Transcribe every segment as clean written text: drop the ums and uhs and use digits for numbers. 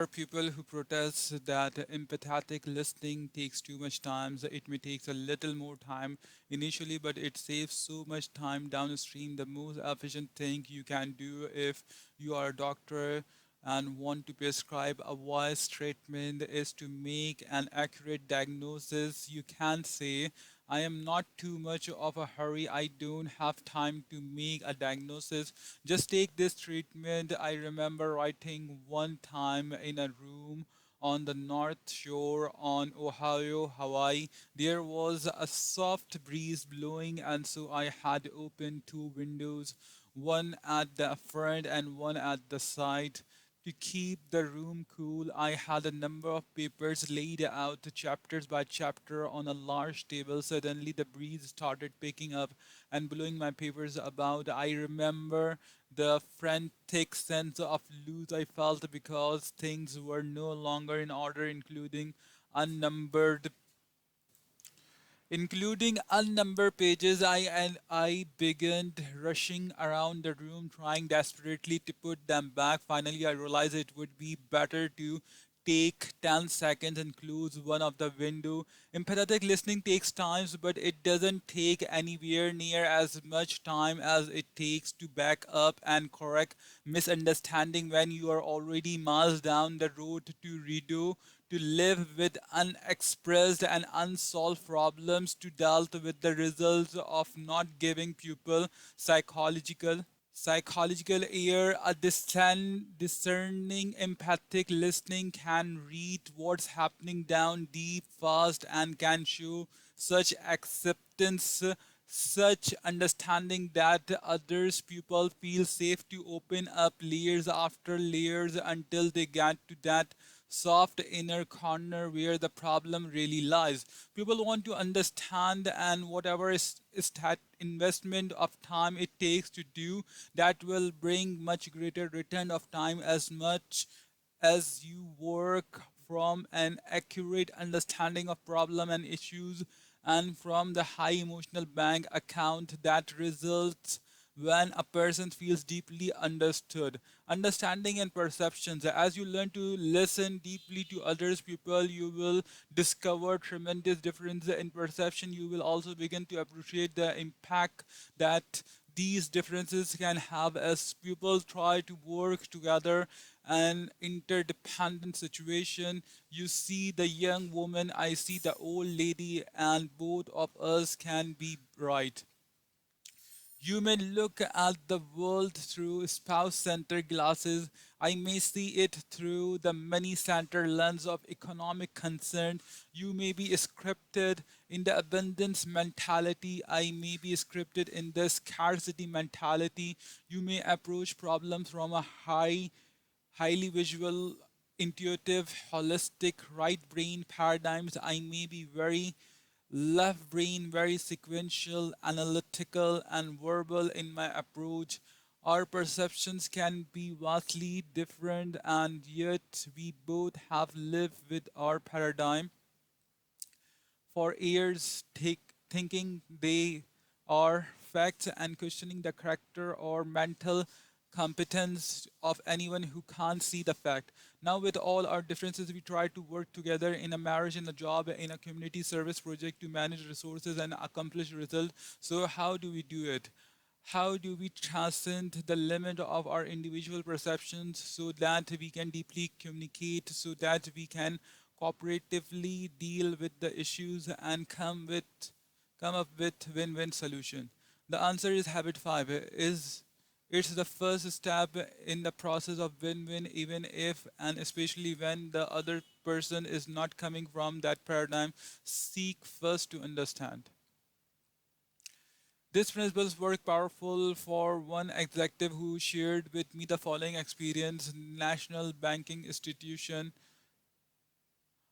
are people who protest that empathetic listening takes too much time. So it may take a little more time initially, but it saves so much time downstream. The most efficient thing you can do if you are a doctor and want to prescribe a wise treatment is to make an accurate diagnosis. You can say, I am not too much of a hurry. I don't have time to make a diagnosis. Just take this treatment. I remember writing one time in a room on the North Shore on Ohio, Hawaii. There was a soft breeze blowing, and so I had opened two windows, one at the front and one at the side. To keep the room cool, I had a number of papers laid out chapters by chapter on a large table. Suddenly, the breeze started picking up and blowing my papers about. I remember the frantic sense of loss I felt because things were no longer in order, unnumbered unnumbered pages. I began rushing around the room, trying desperately to put them back. Finally, I realized it would be better to take 10 seconds and close one of the window. Empathetic listening takes time, but it doesn't take anywhere near as much time as it takes to back up and correct misunderstanding when you are already miles down the road to redo, to live with unexpressed and unsolved problems, to deal with the results of not giving people psychological ear. A discerning empathic listening can read what's happening down deep fast and can show such acceptance, such understanding that others people feel safe to open up layers after layers until they get to that soft inner corner where the problem really lies. People want to understand, and whatever is that investment of time it takes to do that will bring much greater return of time as much as you work from an accurate understanding of problem and issues and from the high emotional bank account that results when a person feels deeply understood. Understanding and perceptions. As you learn to listen deeply to others people, you will discover tremendous difference in perception. You will also begin to appreciate the impact that these differences can have as people try to work together an interdependent situation. You see the young woman, I see the old lady, and both of us can be right. You may look at the world through spouse centered glasses. I may see it through the money centered lens of economic concern. You may be scripted in the abundance mentality. I may be scripted in the scarcity mentality. You may approach problems from a highly visual, intuitive, holistic, right brain paradigms. I may be very left brain, very sequential, analytical, and verbal in my approach. Our perceptions can be vastly different, and yet we both have lived with our paradigm for years, thinking they are facts and questioning the character or mental competence of anyone who can't see the fact. Now, with all our differences, we try to work together in a marriage, in a job, in a community service project to manage resources and accomplish results. So, how do we do it? How do we transcend the limit of our individual perceptions so that we can deeply communicate, so that we can cooperatively deal with the issues and come up with win-win solution? The answer is habit 5 is it's the first step in the process of win-win, even if and especially when the other person is not coming from that paradigm. Seek first to understand. These principles work powerful for one executive who shared with me the following experience. National banking institution.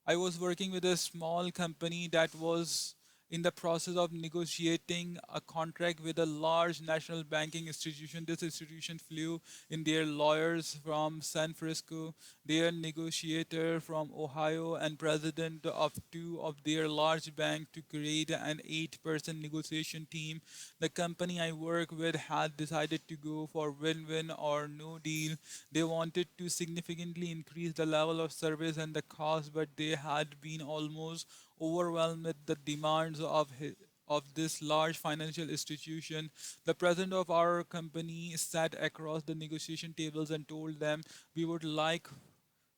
I was working with a small company that was in the process of negotiating a contract with a large national banking institution. This institution flew in their lawyers from San Francisco, their negotiator from Ohio, and president of two of their large banks to create an eight-person negotiation team. The company I work with had decided to go for win-win or no deal. They wanted to significantly increase the level of service and the cost, but they had been almost overwhelmed with the demands of this large financial institution. The president of our company sat across the negotiation tables and told them, "We would like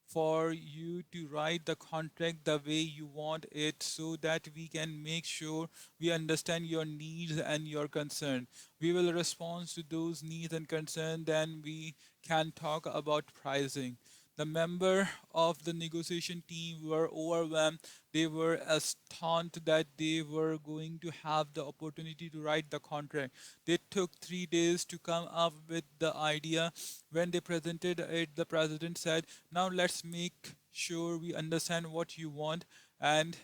for you to write the contract the way you want it so that we can make sure we understand your needs and your concern. We will respond to those needs and concern, then we can talk about pricing." The member of the negotiation team were overwhelmed. They were astounded that they were going to have the opportunity to write the contract. They took 3 days to come up with the idea. When they presented it, the president said, "Now let's make sure we understand what you want." And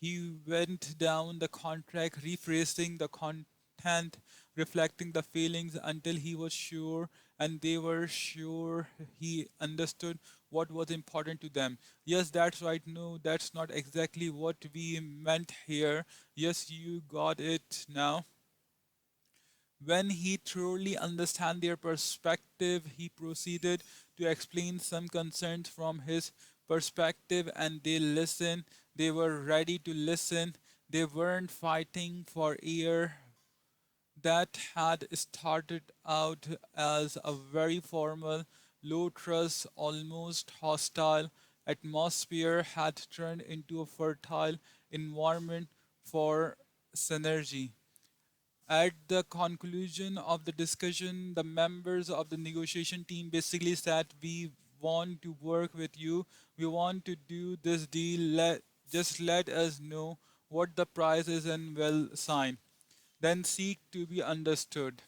he went down the contract, rephrasing the content, reflecting the feelings until he was sure and they were sure he understood what was important to them. "Yes, that's right. No, that's not exactly what we meant here. Yes, you got it now." When he truly understood their perspective, he proceeded to explain some concerns from his perspective, and they listened. They were ready to listen. They weren't fighting for air. That had started out as a very formal, low trust, almost hostile atmosphere had turned into a fertile environment for synergy. At the conclusion of the discussion, the members of the negotiation team basically said, "We want to work with you. We want to do this deal. Just let us know what the price is and we'll sign." Then seek to be understood.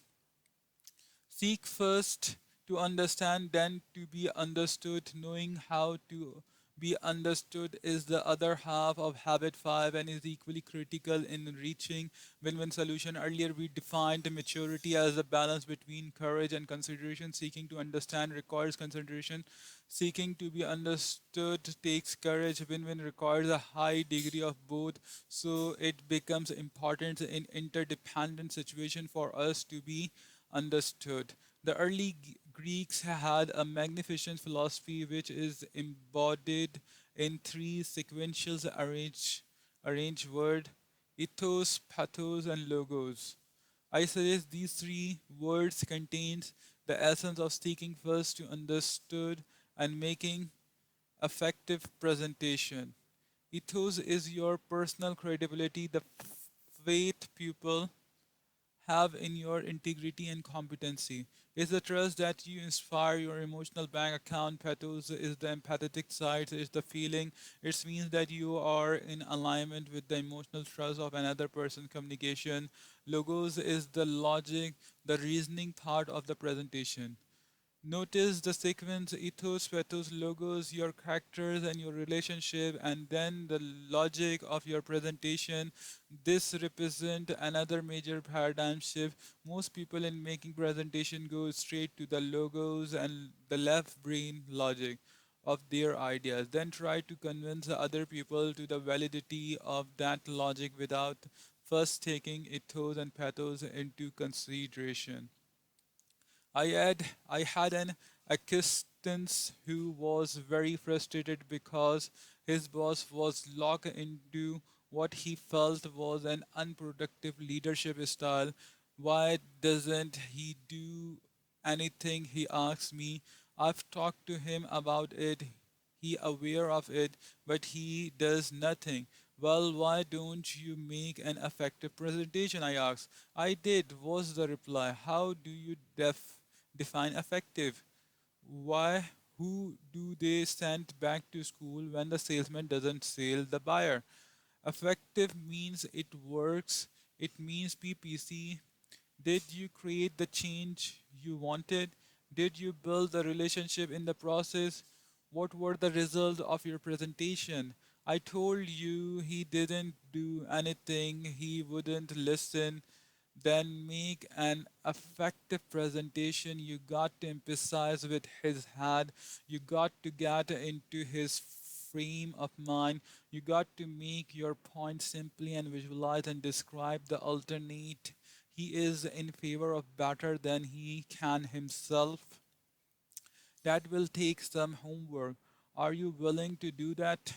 Seek first to understand, then to be understood. Knowing how to be understood is the other half of habit 5 and is equally critical in reaching win-win solution. Earlier we defined maturity as a balance between courage and consideration. Seeking to understand requires consideration. Seeking to be understood takes courage. Win-win requires a high degree of both, so it becomes important in interdependent situation for us to be understood. The early Greeks had a magnificent philosophy which is embodied in three sequential arranged word: ethos, pathos, and logos. I suggest these three words contains the essence of seeking first to understood and making effective presentation. Ethos is your personal credibility, the faith people have in your integrity and competency. It's the trust that you inspire your emotional bank account. Pathos is the empathetic side, it's the feeling. It means that you are in alignment with the emotional trust of another person's communication. Logos is the logic, the reasoning part of the presentation. Notice the sequence: ethos, pathos, logos, your characters and your relationship, and then the logic of your presentation. This represents another major paradigm shift. Most people in making presentation go straight to the logos and the left brain logic of their ideas, then try to convince the other people to the validity of that logic without first taking ethos and pathos into consideration. I had an assistant who was very frustrated because his boss was locked into what he felt was an unproductive leadership style. "Why doesn't he do anything?" he asked me. "I've talked to him about it. He aware of it, but he does nothing." "Well, why don't you make an effective presentation?" I asked. "I did," was the reply. "How do you define effective? Why, who do they send back to school when the salesman doesn't sell the buyer?" Effective means it works. It means PPC. Did you create the change you wanted? Did you build the relationship in the process? What were the results of your presentation? I told you he didn't do anything, he wouldn't listen. Then make an effective presentation. You got to emphasize with his head. You got to get into his frame of mind. You got to make your point simply and visualize and describe the alternate. He is in favor of better than he can himself. That will take some homework. Are you willing to do that?